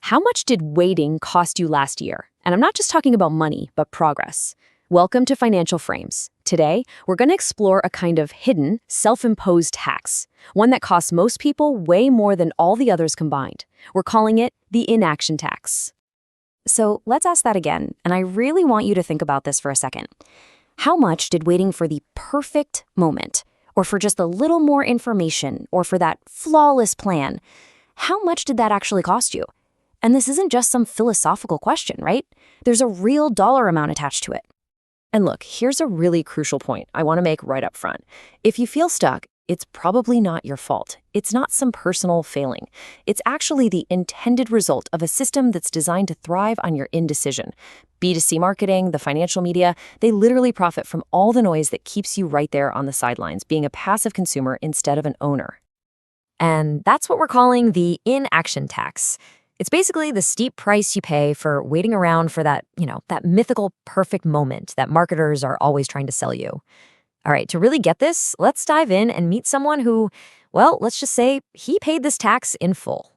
How much did waiting cost you last year? And I'm not just talking about money, but progress. Welcome to Financial Frames. Today, we're going to explore a kind of hidden, self-imposed tax, one that costs most people way more than all the others combined. We're calling it the Inaction Tax. So let's ask that again, and I really want you to think about this for a second. How much did waiting for the perfect moment, or for just a little more information, or for that flawless plan, how much did that actually cost you? And this isn't just some philosophical question, right? There's a real dollar amount attached to it. And look, here's a really crucial point I want to make right up front. If you feel stuck, it's probably not your fault. It's not some personal failing. It's actually the intended result of a system that's designed to thrive on your indecision. B2C marketing, the financial media, they literally profit from all the noise that keeps you right there on the sidelines, being a passive consumer instead of an owner. And that's what we're calling the inaction tax. It's basically the steep price you pay for waiting around for that mythical perfect moment that marketers are always trying to sell you. All right, to really get this, let's dive in and meet someone who, well, let's just say he paid this tax in full.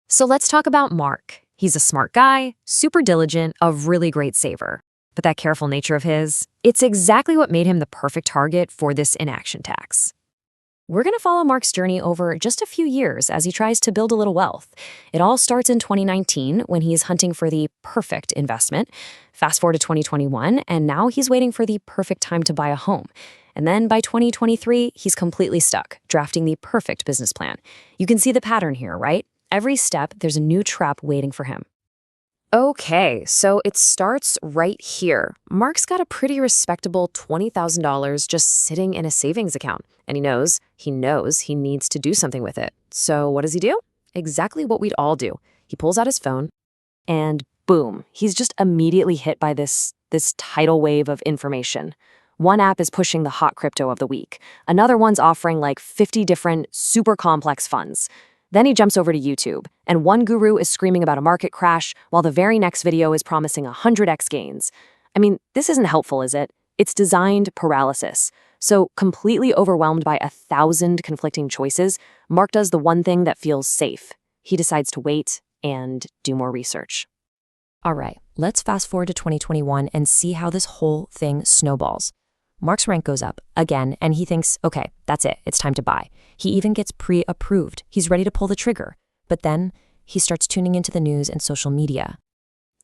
So let's talk about Mark. He's a smart guy, super diligent, a really great saver. But that careful nature of his, it's exactly what made him the perfect target for this inaction tax. We're going to follow Mark's journey over just a few years as he tries to build a little wealth. It all starts in 2019 when he's hunting for the perfect investment. Fast forward to 2021, and now he's waiting for the perfect time to buy a home. And then by 2023, he's completely stuck, drafting the perfect business plan. You can see the pattern here, right? Every step, there's a new trap waiting for him. Okay, so it starts right here. Mark's got a pretty respectable $20,000 just sitting in a savings account. And he knows he needs to do something with it. So what does he do? Exactly what we'd all do. He pulls out his phone and boom, he's just immediately hit by this tidal wave of information. One app is pushing the hot crypto of the week. Another one's offering like 50 different super complex funds. Then he jumps over to YouTube, and one guru is screaming about a market crash, while the very next video is promising 100x gains. I mean, this isn't helpful, is it? It's designed paralysis. So, completely overwhelmed by 1,000 conflicting choices, Mark does the one thing that feels safe. He decides to wait and do more research. All right, let's fast forward to 2021 and see how this whole thing snowballs. Mark's rank goes up again, and he thinks, okay, that's it. It's time to buy. He even gets pre-approved. He's ready to pull the trigger. But then he starts tuning into the news and social media.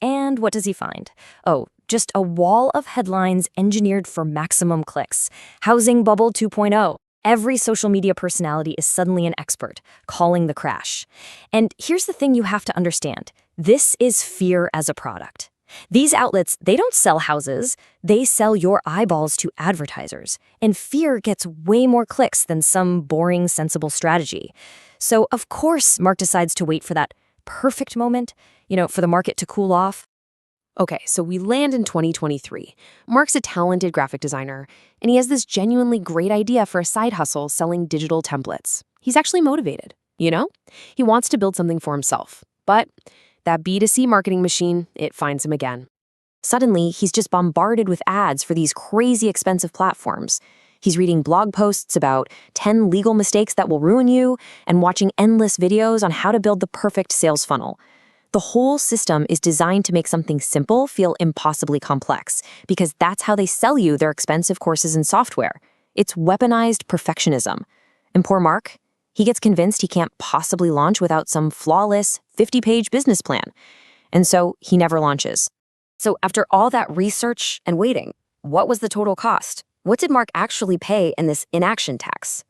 And what does he find? Oh, just a wall of headlines engineered for maximum clicks. Housing bubble 2.0. Every social media personality is suddenly an expert, calling the crash. And here's the thing you have to understand. This is fear as a product. These outlets, they don't sell houses, they sell your eyeballs to advertisers. And fear gets way more clicks than some boring, sensible strategy. So, of course, Mark decides to wait for that perfect moment, for the market to cool off. Okay, so we land in 2023. Mark's a talented graphic designer, and he has this genuinely great idea for a side hustle selling digital templates. He's actually motivated, He wants to build something for himself. But that B2C marketing machine, it finds him again. Suddenly, he's just bombarded with ads for these crazy expensive platforms. He's reading blog posts about 10 legal mistakes that will ruin you and watching endless videos on how to build the perfect sales funnel. The whole system is designed to make something simple feel impossibly complex because that's how they sell you their expensive courses and software. It's weaponized perfectionism. And poor Mark, he gets convinced he can't possibly launch without some flawless 50-page business plan. And so he never launches. So after all that research and waiting, what was the total cost? What did Mark actually pay in this inaction tax?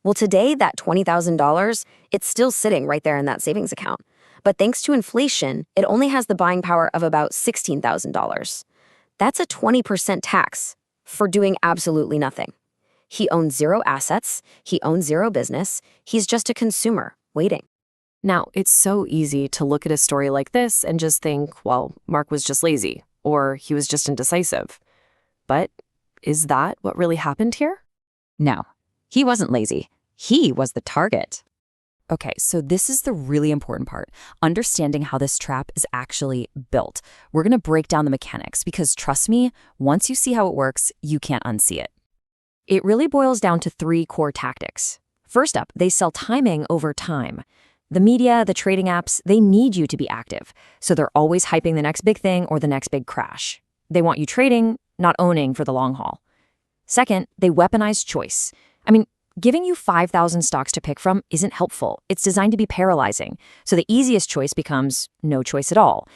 Well, today, that $20,000, it's still sitting right there in that savings account. But thanks to inflation, it only has the buying power of about $16,000. That's a 20% tax for doing absolutely nothing. He owns zero assets, he owns zero business, he's just a consumer, waiting. Now, it's so easy to look at a story like this and just think, well, Mark was just lazy, or he was just indecisive. But is that what really happened here? No, he wasn't lazy. He was the target. Okay, so this is the really important part, understanding how this trap is actually built. We're going to break down the mechanics because trust me, once you see how it works, you can't unsee it. It really boils down to 3 core tactics. First up, they sell timing over time. The media, the trading apps, they need you to be active. So they're always hyping the next big thing or the next big crash. They want you trading, not owning for the long haul. Second, they weaponize choice. I mean, giving you 5,000 stocks to pick from isn't helpful. It's designed to be paralyzing. So the easiest choice becomes no choice at all.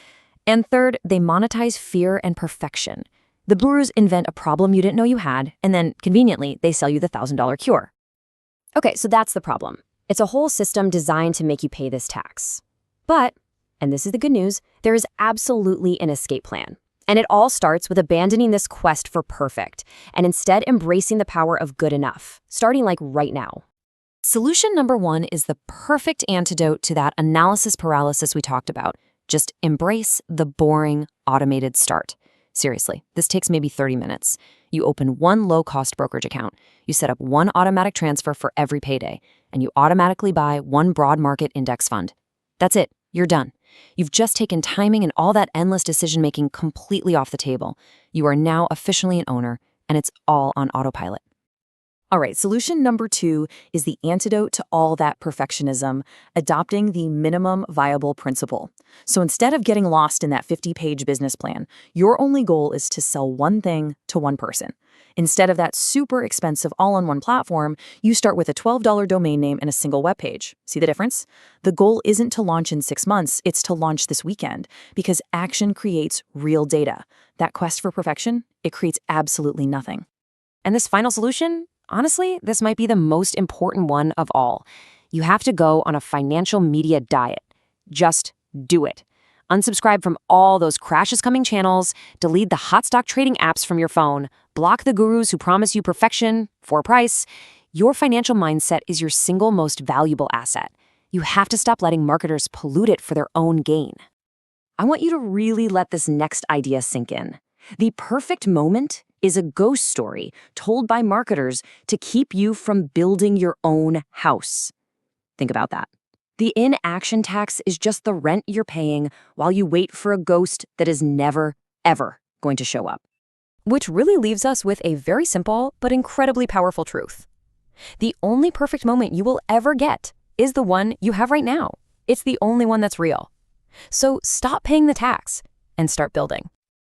And third, they monetize fear and perfection. The gurus invent a problem you didn't know you had, and then, conveniently, they sell you the $1,000 cure. Okay, so that's the problem. It's a whole system designed to make you pay this tax. But, and this is the good news, there is absolutely an escape plan. And it all starts with abandoning this quest for perfect, and instead embracing the power of good enough, starting like right now. Solution number 1 is the perfect antidote to that analysis paralysis we talked about. Just embrace the boring, automated start. Seriously, this takes maybe 30 minutes. You open one low-cost brokerage account, you set up one automatic transfer for every payday, and you automatically buy one broad market index fund. That's it. You're done. You've just taken timing and all that endless decision-making completely off the table. You are now officially an owner, and it's all on autopilot. All right, solution number 2 is the antidote to all that perfectionism, adopting the minimum viable principle. So instead of getting lost in that 50-page business plan, your only goal is to sell one thing to one person. Instead of that super expensive all-in-one platform, you start with a $12 domain name and a single web page. See the difference? The goal isn't to launch in 6 months, it's to launch this weekend, because action creates real data. That quest for perfection, it creates absolutely nothing. And this final solution? Honestly, this might be the most important one of all. You have to go on a financial media diet. Just do it. Unsubscribe from all those crashes coming channels, delete the hot stock trading apps from your phone, block the gurus who promise you perfection for a price. Your financial mindset is your single most valuable asset. You have to stop letting marketers pollute it for their own gain. I want you to really let this next idea sink in. The perfect moment is a ghost story told by marketers to keep you from building your own house. Think about that. The inaction tax is just the rent you're paying while you wait for a ghost that is never, ever going to show up. Which really leaves us with a very simple but incredibly powerful truth. The only perfect moment you will ever get is the one you have right now. It's the only one that's real. So stop paying the tax and start building.